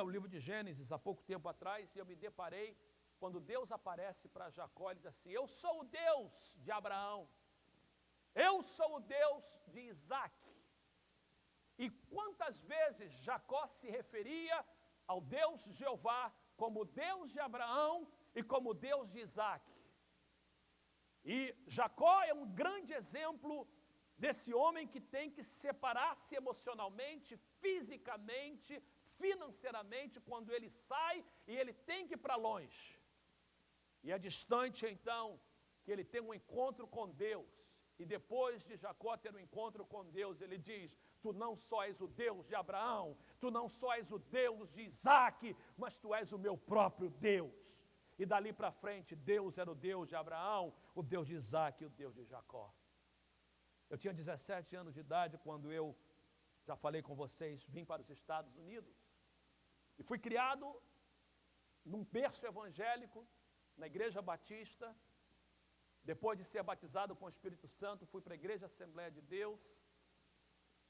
o livro de Gênesis há pouco tempo atrás e eu me deparei quando Deus aparece para Jacó e diz assim: eu sou o Deus de Abraão, eu sou o Deus de Isaac. E quantas vezes Jacó se referia ao Deus Jeová como Deus de Abraão e como Deus de Isaac. E Jacó é um grande exemplo desse homem que tem que separar-se emocionalmente, fisicamente, financeiramente, quando ele sai e ele tem que ir para longe. E é distante então que ele tem um encontro com Deus. E depois de Jacó ter um encontro com Deus, ele diz: tu não só és o Deus de Abraão, tu não só és o Deus de Isaac, mas tu és o meu próprio Deus. E dali para frente, Deus era o Deus de Abraão, o Deus de Isaac e o Deus de Jacó. Eu tinha 17 anos de idade quando eu, já falei com vocês, vim para os Estados Unidos. E fui criado num berço evangélico, na Igreja Batista. Depois de ser batizado com o Espírito Santo, fui para a Igreja Assembleia de Deus.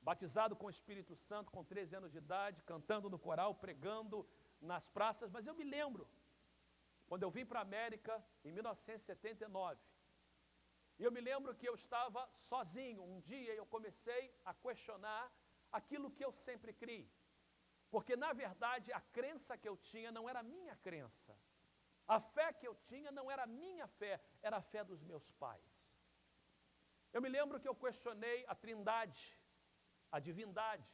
Batizado com o Espírito Santo com 13 anos de idade, cantando no coral, pregando nas praças. Mas eu me lembro, quando eu vim para a América, em 1979, e eu me lembro que eu estava sozinho. Um dia eu comecei a questionar aquilo que eu sempre criei. Porque, na verdade, a crença que eu tinha não era a minha crença. A fé que eu tinha não era a minha fé, era a fé dos meus pais. Eu me lembro que eu questionei a trindade, a divindade,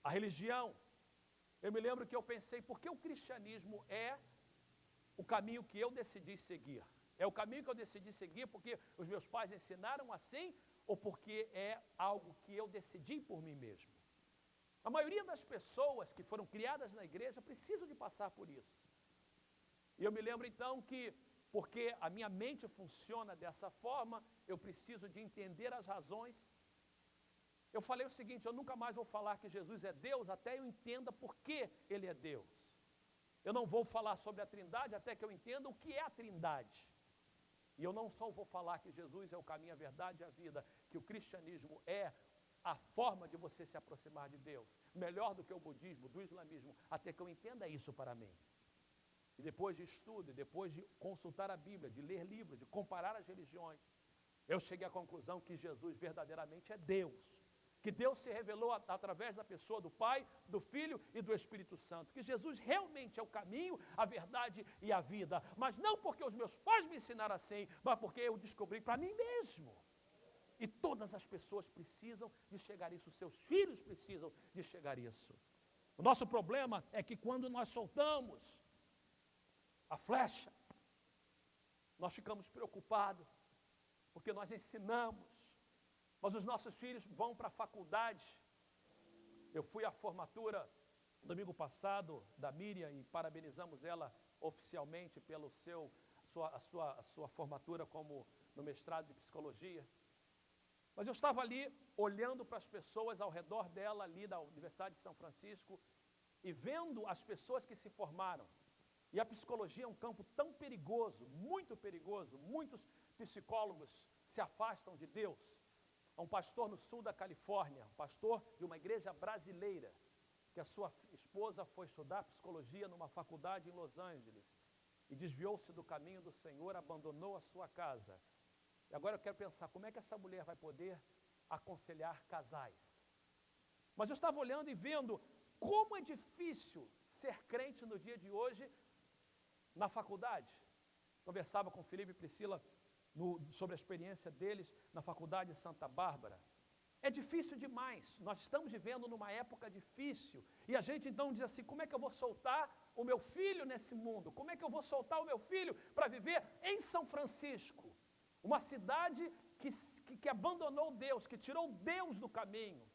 a religião. Eu me lembro que eu pensei, por que o cristianismo é o caminho que eu decidi seguir? É o caminho que eu decidi seguir porque os meus pais ensinaram assim, ou porque é algo que eu decidi por mim mesmo? A maioria das pessoas que foram criadas na igreja precisam de passar por isso. E eu me lembro então que, porque a minha mente funciona dessa forma, eu preciso de entender as razões. Eu falei o seguinte: eu nunca mais vou falar que Jesus é Deus até eu entenda por que Ele é Deus. Eu não vou falar sobre a trindade até que eu entenda o que é a trindade. E eu não só vou falar que Jesus é o caminho, a verdade e a vida, que o cristianismo é a forma de você se aproximar de Deus, melhor do que o budismo, do islamismo, até que eu entenda isso para mim. E depois de estudo, depois de consultar a Bíblia, de ler livros, de comparar as religiões, eu cheguei à conclusão que Jesus verdadeiramente é Deus. Que Deus se revelou através da pessoa do Pai, do Filho e do Espírito Santo. Que Jesus realmente é o caminho, a verdade e a vida. Mas não porque os meus pais me ensinaram assim, mas porque eu descobri para mim mesmo. E todas as pessoas precisam de chegar a isso, os seus filhos precisam de chegar a isso. O nosso problema é que quando nós soltamos a flecha, nós ficamos preocupados, porque nós ensinamos, mas os nossos filhos vão para a faculdade. Eu fui à formatura domingo passado da Miriam e parabenizamos ela oficialmente pelo a sua formatura como no mestrado de psicologia. Mas eu estava ali olhando para as pessoas ao redor dela, ali da Universidade de São Francisco, e vendo as pessoas que se formaram. E a psicologia é um campo tão perigoso, muito perigoso. Muitos psicólogos se afastam de Deus. Há um pastor no sul da Califórnia, um pastor de uma igreja brasileira, que a sua esposa foi estudar psicologia numa faculdade em Los Angeles e desviou-se do caminho do Senhor, abandonou a sua casa. E agora eu quero pensar, como é que essa mulher vai poder aconselhar casais? Mas eu estava olhando e vendo como é difícil ser crente no dia de hoje na faculdade. Conversava com Felipe e Priscila sobre a experiência deles na faculdade de Santa Bárbara. É difícil demais, nós estamos vivendo numa época difícil, e a gente então diz assim, como é que eu vou soltar o meu filho nesse mundo? Como é que eu vou soltar o meu filho para viver em São Francisco? Uma cidade que abandonou Deus, que tirou Deus do caminho.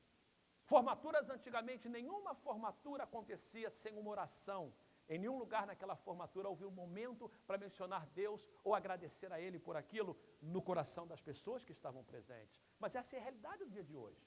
Formaturas antigamente, nenhuma formatura acontecia sem uma oração. Em nenhum lugar naquela formatura houve um momento para mencionar Deus ou agradecer a Ele por aquilo no coração das pessoas que estavam presentes. Mas essa é a realidade do dia de hoje.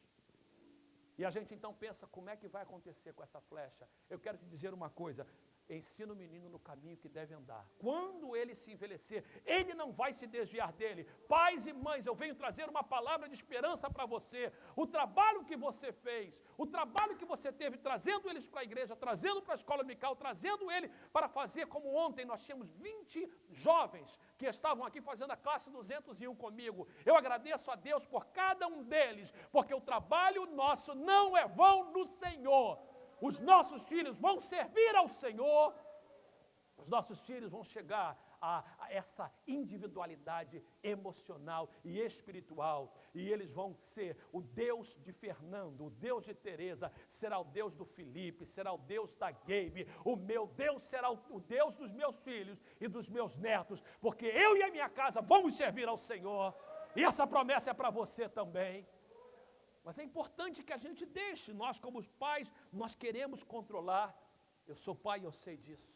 E a gente então pensa, como é que vai acontecer com essa flecha? Eu quero te dizer uma coisa, ensina o menino no caminho que deve andar. Quando ele se envelhecer, ele não vai se desviar dele. Pais e mães, eu venho trazer uma palavra de esperança para você. O trabalho que você fez, o trabalho que você teve trazendo eles para a igreja, trazendo para a escola dominical, trazendo ele para fazer como ontem nós tínhamos 20 jovens que estavam aqui fazendo a classe 201 comigo. Eu agradeço a Deus por cada um deles, porque o trabalho nosso não é vão no Senhor. Os nossos filhos vão servir ao Senhor, os nossos filhos vão chegar a essa individualidade emocional e espiritual, e eles vão ser o Deus de Fernando, o Deus de Teresa, será o Deus do Felipe, será o Deus da Gabe, o meu Deus será o Deus dos meus filhos e dos meus netos, porque eu e a minha casa vamos servir ao Senhor, e essa promessa é para você também. Mas é importante que a gente deixe, nós como pais, nós queremos controlar. Eu sou pai e eu sei disso.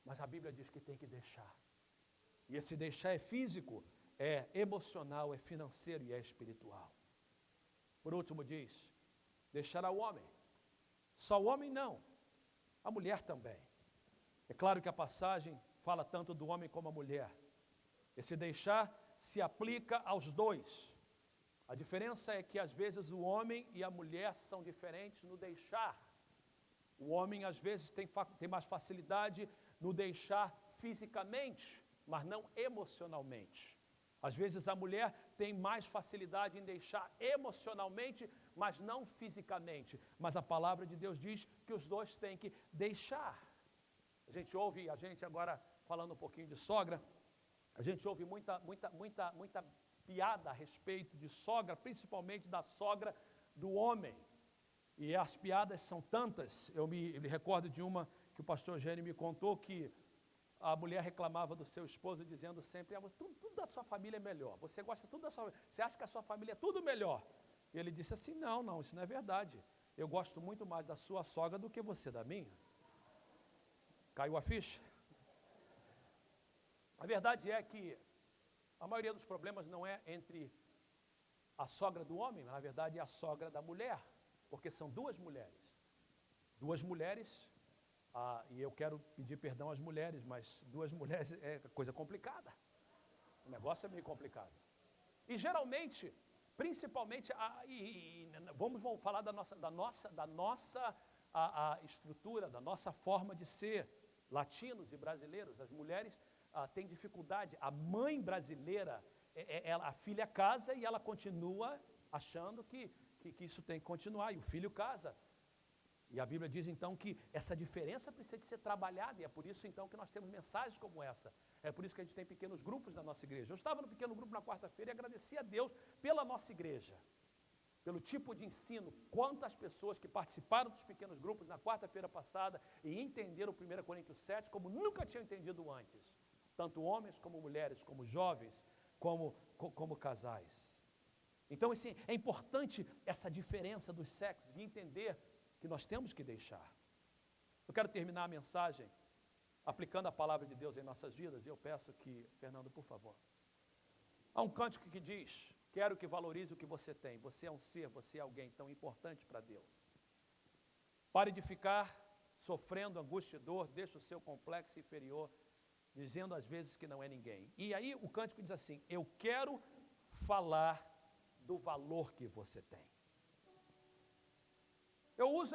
Mas a Bíblia diz que tem que deixar. E esse deixar é físico, é emocional, é financeiro e é espiritual. Por último diz, deixar ao homem. Só o homem não, a mulher também. É claro que a passagem fala tanto do homem como a mulher. Esse deixar se aplica aos dois. A diferença é que às vezes o homem e a mulher são diferentes no deixar. O homem às vezes tem mais facilidade no deixar fisicamente, mas não emocionalmente. Às vezes a mulher tem mais facilidade em deixar emocionalmente, mas não fisicamente. Mas a palavra de Deus diz que os dois têm que deixar. A gente agora falando um pouquinho de sogra, a gente ouve muita piada a respeito de sogra, principalmente da sogra do homem. E as piadas são tantas, eu me recordo de uma que o pastor Gênio me contou, que a mulher reclamava do seu esposo, dizendo sempre, tudo da sua família é melhor, você gosta tudo da sua família, você acha que a sua família é tudo melhor. E ele disse assim, não, isso não é verdade, eu gosto muito mais da sua sogra do que você da minha. Caiu a ficha? A verdade é que a maioria dos problemas não é entre a sogra do homem, mas na verdade é a sogra da mulher, porque são duas mulheres. Duas mulheres, e eu quero pedir perdão às mulheres, mas duas mulheres é coisa complicada. O negócio é meio complicado. E geralmente, principalmente, vamos falar da nossa estrutura, da nossa forma de ser, latinos e brasileiros. As mulheres têm dificuldade. A mãe brasileira, a filha casa e ela continua achando que isso tem que continuar, e o filho casa. E a Bíblia diz então que essa diferença precisa de ser trabalhada, e é por isso então que nós temos mensagens como essa. É por isso que a gente tem pequenos grupos na nossa igreja. Eu estava no pequeno grupo na quarta-feira e agradeci a Deus pela nossa igreja, pelo tipo de ensino, quantas pessoas que participaram dos pequenos grupos na quarta-feira passada e entenderam 1 Coríntios 7 como nunca tinham entendido antes. Tanto homens como mulheres, como jovens, como casais. Então, assim, é importante essa diferença dos sexos e entender que nós temos que deixar. Eu quero terminar a mensagem aplicando a palavra de Deus em nossas vidas, e eu peço que, Fernando, por favor. Há um cântico que diz, quero que valorize o que você tem. Você é um ser, você é alguém tão importante para Deus. Pare de ficar sofrendo angústia e dor, deixe o seu complexo inferior, dizendo às vezes que não é ninguém. E aí o cântico diz assim, eu quero falar do valor que você tem. Eu uso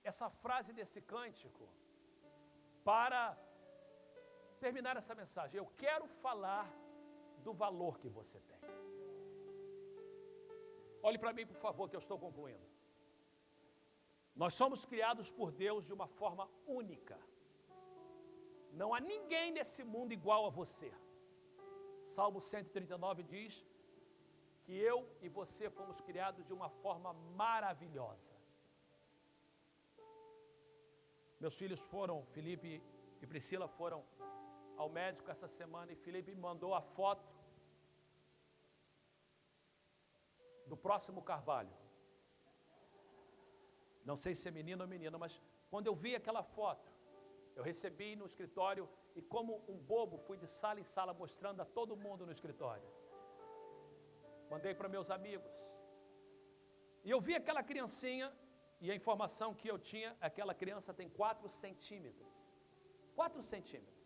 essa frase desse cântico para terminar essa mensagem. Eu quero falar do valor que você tem. Olhe para mim, por favor, que eu estou concluindo. Nós somos criados por Deus de uma forma única. Não há ninguém nesse mundo igual a você. Salmo 139 diz que eu e você fomos criados de uma forma maravilhosa. Meus filhos Felipe e Priscila foram ao médico essa semana e Felipe me mandou a foto do próximo Carvalho. Não sei se é menino ou menina, mas quando eu vi aquela foto, eu recebi no escritório e como um bobo fui de sala em sala mostrando a todo mundo no escritório. Mandei para meus amigos. E eu vi aquela criancinha E a informação que eu tinha, aquela criança tem 4 centímetros. 4 centímetros.